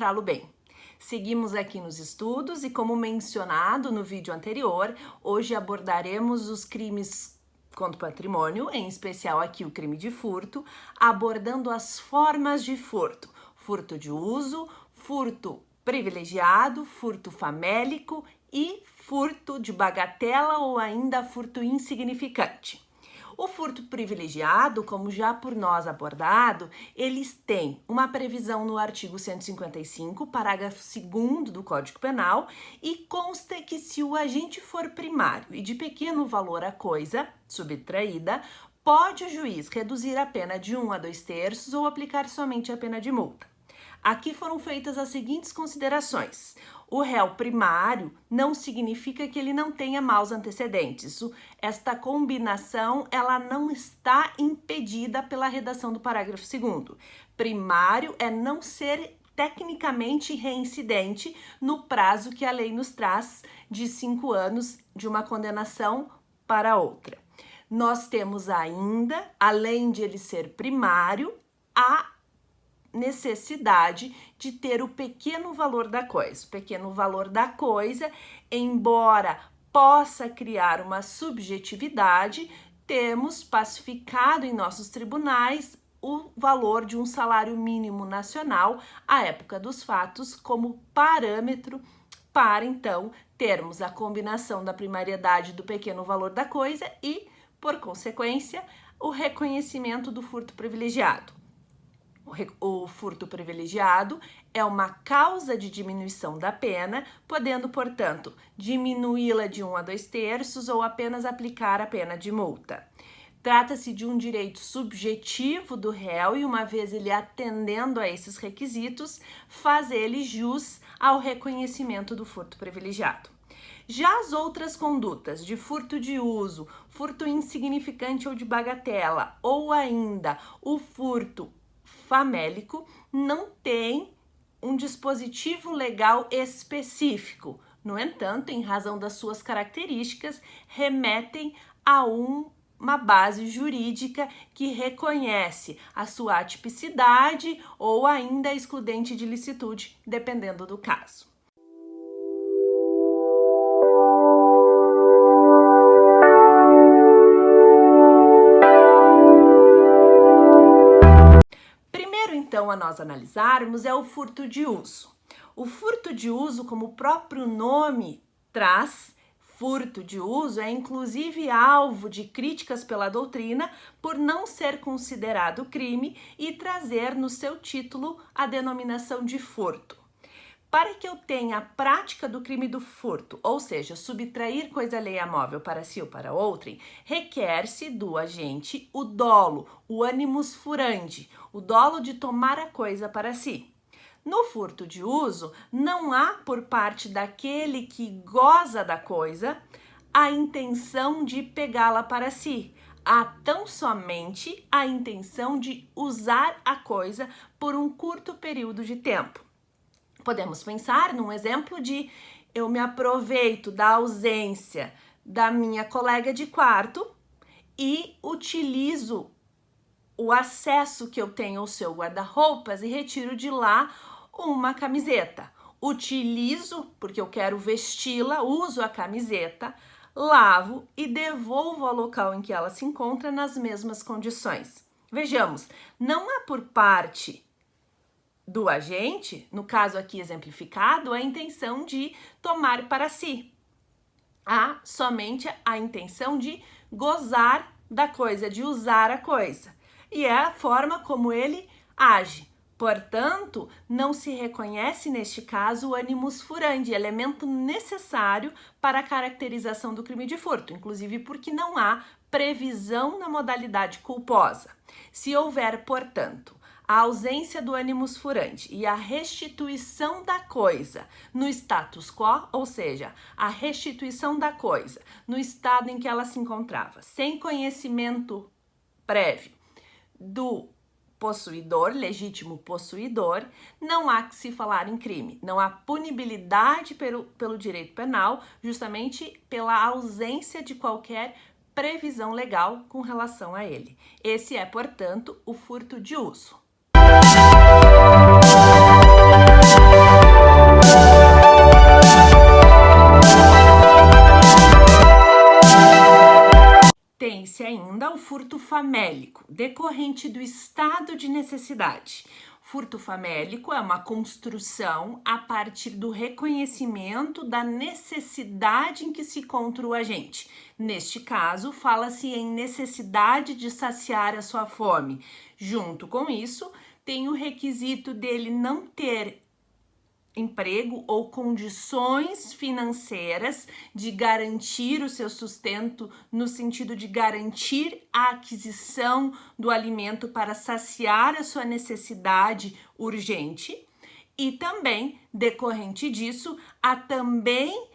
encontrá-lo bem. Seguimos aqui nos estudos e, como mencionado no vídeo anterior, hoje abordaremos os crimes contra o patrimônio, em especial aqui o crime de furto, abordando as formas de furto: furto de uso, furto privilegiado, furto famélico e furto de bagatela ou ainda furto insignificante. O furto privilegiado, como já por nós abordado, eles têm uma previsão no artigo 155, parágrafo 2º do Código Penal, e consta que se o agente for primário e de pequeno valor a coisa subtraída, pode o juiz reduzir a pena de 1 a 2/3 ou aplicar somente a pena de multa. Aqui foram feitas as seguintes considerações. O réu primário não significa que ele não tenha maus antecedentes. Esta combinação ela não está impedida pela redação do parágrafo 2º. Primário é não ser tecnicamente reincidente no prazo que a lei nos traz de 5 anos de uma condenação para outra. Nós temos ainda, além de ele ser primário, a necessidade de ter o pequeno valor da coisa. O pequeno valor da coisa, embora possa criar uma subjetividade, temos pacificado em nossos tribunais o valor de um salário mínimo nacional à época dos fatos como parâmetro para, então, termos a combinação da primariedade do pequeno valor da coisa e, por consequência, o reconhecimento do furto privilegiado. O furto privilegiado é uma causa de diminuição da pena, podendo, portanto, diminuí-la de 1 a 2/3 ou apenas aplicar a pena de multa. Trata-se de um direito subjetivo do réu e, uma vez ele atendendo a esses requisitos, faz ele jus ao reconhecimento do furto privilegiado. Já as outras condutas de furto de uso, furto insignificante ou de bagatela, ou ainda o furto famélico, não tem um dispositivo legal específico. No entanto, em razão das suas características, remetem a uma base jurídica que reconhece a sua atipicidade ou ainda a excludente de licitude, dependendo do caso. Então, a nós analisarmos é o furto de uso. O furto de uso, como o próprio nome traz, furto de uso é inclusive alvo de críticas pela doutrina por não ser considerado crime e trazer no seu título a denominação de furto. Para que eu tenha a prática do crime do furto, ou seja, subtrair coisa alheia móvel para si ou para outrem, requer-se do agente o dolo, o animus furandi, o dolo de tomar a coisa para si. No furto de uso, não há por parte daquele que goza da coisa a intenção de pegá-la para si. Há tão somente a intenção de usar a coisa por um curto período de tempo. Podemos pensar num exemplo de eu me aproveito da ausência da minha colega de quarto e utilizo o acesso que eu tenho ao seu guarda-roupas e retiro de lá uma camiseta. Utilizo porque eu quero vesti-la, uso a camiseta, lavo e devolvo ao local em que ela se encontra nas mesmas condições. Vejamos, não há por parte do agente, no caso aqui exemplificado, a intenção de tomar para si. Há somente a intenção de gozar da coisa, de usar a coisa. E é a forma como ele age. Portanto, não se reconhece neste caso o animus furandi, elemento necessário para a caracterização do crime de furto, inclusive porque não há previsão na modalidade culposa. Se houver, portanto, a ausência do animus furandi e a restituição da coisa no status quo, ou seja, a restituição da coisa no estado em que ela se encontrava, sem conhecimento prévio do possuidor, legítimo possuidor, não há que se falar em crime. Não há punibilidade pelo direito penal, justamente pela ausência de qualquer previsão legal com relação a ele. Esse é, portanto, o furto de uso. pertence ainda ao furto famélico, decorrente do estado de necessidade. Furto famélico é uma construção a partir do reconhecimento da necessidade em que se encontra o agente. Neste caso, fala-se em necessidade de saciar a sua fome. Junto com isso, tem o requisito dele não ter emprego ou condições financeiras de garantir o seu sustento, no sentido de garantir a aquisição do alimento para saciar a sua necessidade urgente, e também, decorrente disso, há também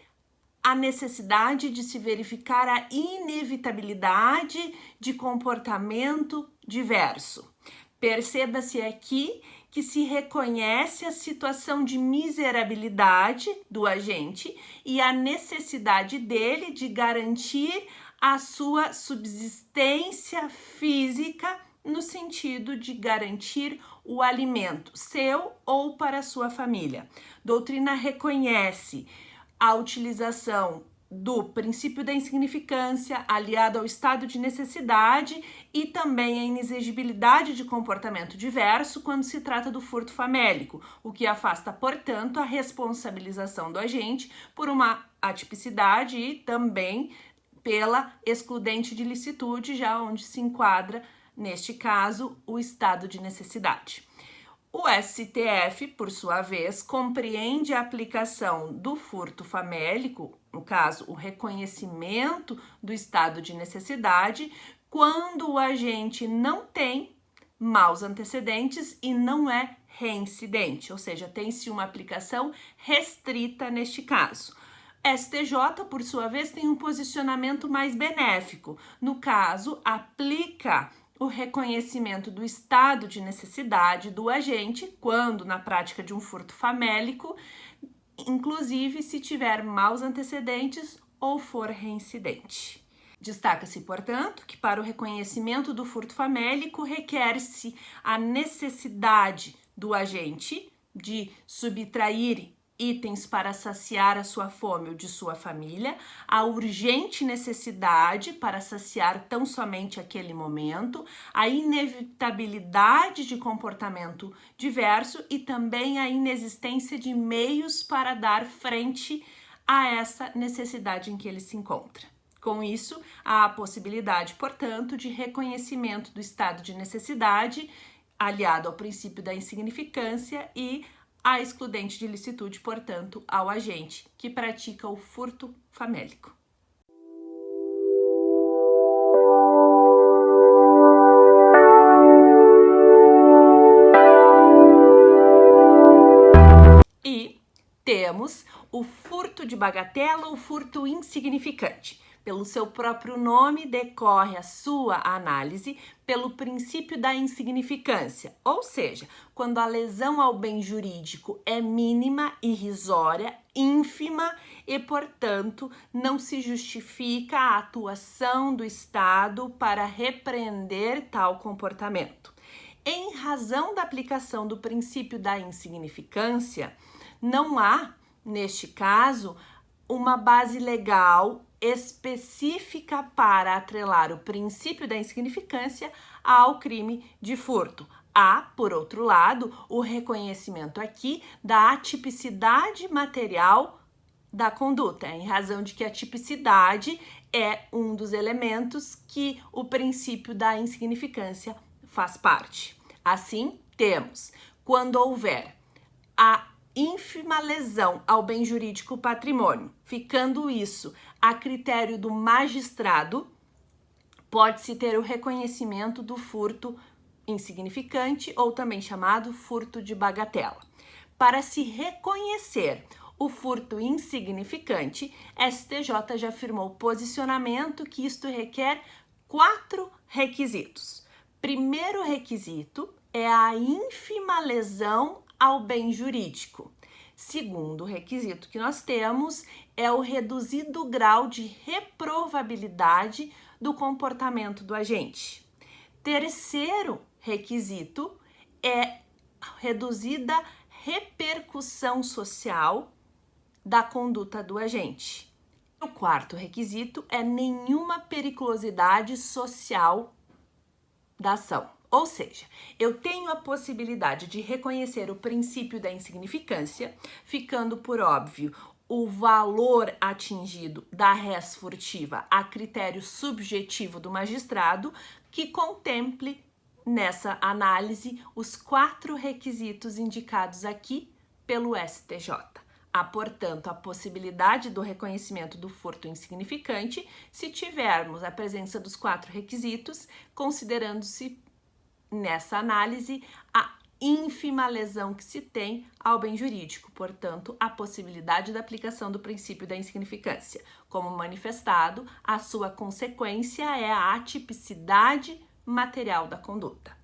a necessidade de se verificar a inevitabilidade de comportamento diverso. Perceba-se aqui que se reconhece a situação de miserabilidade do agente e a necessidade dele de garantir a sua subsistência física, no sentido de garantir o alimento seu ou para a sua família. Doutrina reconhece a utilização do princípio da insignificância, aliado ao estado de necessidade, e também a inexigibilidade de comportamento diverso quando se trata do furto famélico, o que afasta, portanto, a responsabilização do agente por uma atipicidade e também pela excludente de licitude, já onde se enquadra, neste caso, o estado de necessidade. O STF, por sua vez, compreende a aplicação do furto famélico, no caso, o reconhecimento do estado de necessidade, quando o agente não tem maus antecedentes e não é reincidente, ou seja, tem-se uma aplicação restrita neste caso. STJ, por sua vez, tem um posicionamento mais benéfico. No caso, aplica o reconhecimento do estado de necessidade do agente quando, na prática de um furto famélico, inclusive se tiver maus antecedentes ou for reincidente. Destaca-se, portanto, que para o reconhecimento do furto famélico requer-se a necessidade do agente de subtrair itens para saciar a sua fome ou de sua família, a urgente necessidade para saciar tão somente aquele momento, a inevitabilidade de comportamento diverso e também a inexistência de meios para dar frente a essa necessidade em que ele se encontra. Com isso, há a possibilidade, portanto, de reconhecimento do estado de necessidade, aliado ao princípio da insignificância e a excludente de licitude, portanto, ao agente que pratica o furto famélico. E temos o furto de bagatela ou furto insignificante. Pelo seu próprio nome, decorre a sua análise pelo princípio da insignificância, ou seja, quando a lesão ao bem jurídico é mínima, irrisória, ínfima e, portanto, não se justifica a atuação do Estado para repreender tal comportamento. Em razão da aplicação do princípio da insignificância, não há, neste caso, uma base legal específica para atrelar o princípio da insignificância ao crime de furto. Há, por outro lado, o reconhecimento aqui da atipicidade material da conduta, em razão de que a tipicidade é um dos elementos que o princípio da insignificância faz parte. Assim, temos, quando houver a ínfima lesão ao bem jurídico patrimônio, ficando isso a critério do magistrado, pode-se ter o reconhecimento do furto insignificante ou também chamado furto de bagatela. Para se reconhecer o furto insignificante, STJ já afirmou posicionamento que isto requer 4 requisitos. Primeiro requisito é a ínfima lesão ao bem jurídico. Segundo requisito que nós temos é o reduzido grau de reprovabilidade do comportamento do agente. Terceiro requisito é reduzida repercussão social da conduta do agente. O quarto requisito é nenhuma periculosidade social da ação. Ou seja, eu tenho a possibilidade de reconhecer o princípio da insignificância, ficando por óbvio o valor atingido da res furtiva a critério subjetivo do magistrado, que contemple nessa análise os 4 requisitos indicados aqui pelo STJ. Há, portanto, a possibilidade do reconhecimento do furto insignificante se tivermos a presença dos 4 requisitos, considerando-se nessa análise a ínfima lesão que se tem ao bem jurídico, portanto, a possibilidade da aplicação do princípio da insignificância. Como manifestado, a sua consequência é a atipicidade material da conduta.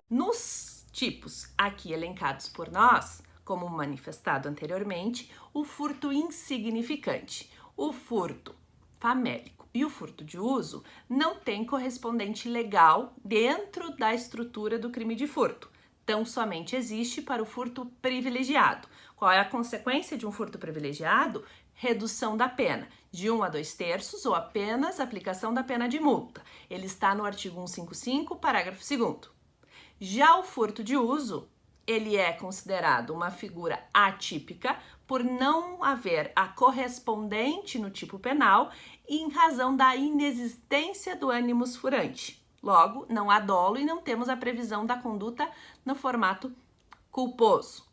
Nos tipos aqui elencados por nós, como manifestado anteriormente, o furto insignificante, o furto famélico e o furto de uso não tem correspondente legal dentro da estrutura do crime de furto. Tão somente existe para o furto privilegiado. Qual é a consequência de um furto privilegiado? Redução da pena, de 1 a 2/3 ou apenas aplicação da pena de multa. Ele está no artigo 155, parágrafo 2º. Já o furto de uso, ele é considerado uma figura atípica por não haver a correspondente no tipo penal e em razão da inexistência do animus furante. Logo, não há dolo e não temos a previsão da conduta no formato culposo.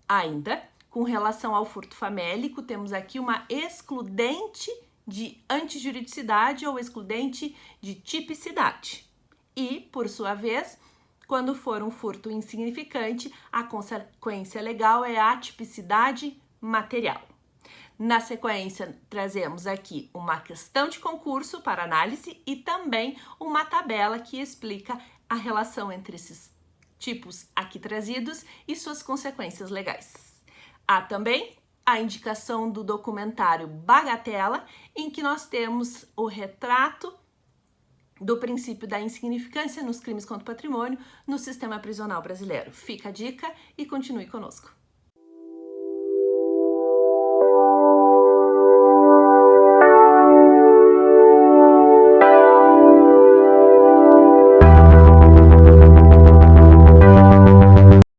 Ainda, com relação ao furto famélico, temos aqui uma excludente de antijuridicidade ou excludente de tipicidade. E, por sua vez, quando for um furto insignificante, a consequência legal é a atipicidade material. Na sequência, trazemos aqui uma questão de concurso para análise e também uma tabela que explica a relação entre esses tipos aqui trazidos e suas consequências legais. Há também a indicação do documentário Bagatela, em que nós temos o retrato do princípio da insignificância nos crimes contra o patrimônio no sistema prisional brasileiro. Fica a dica e continue conosco.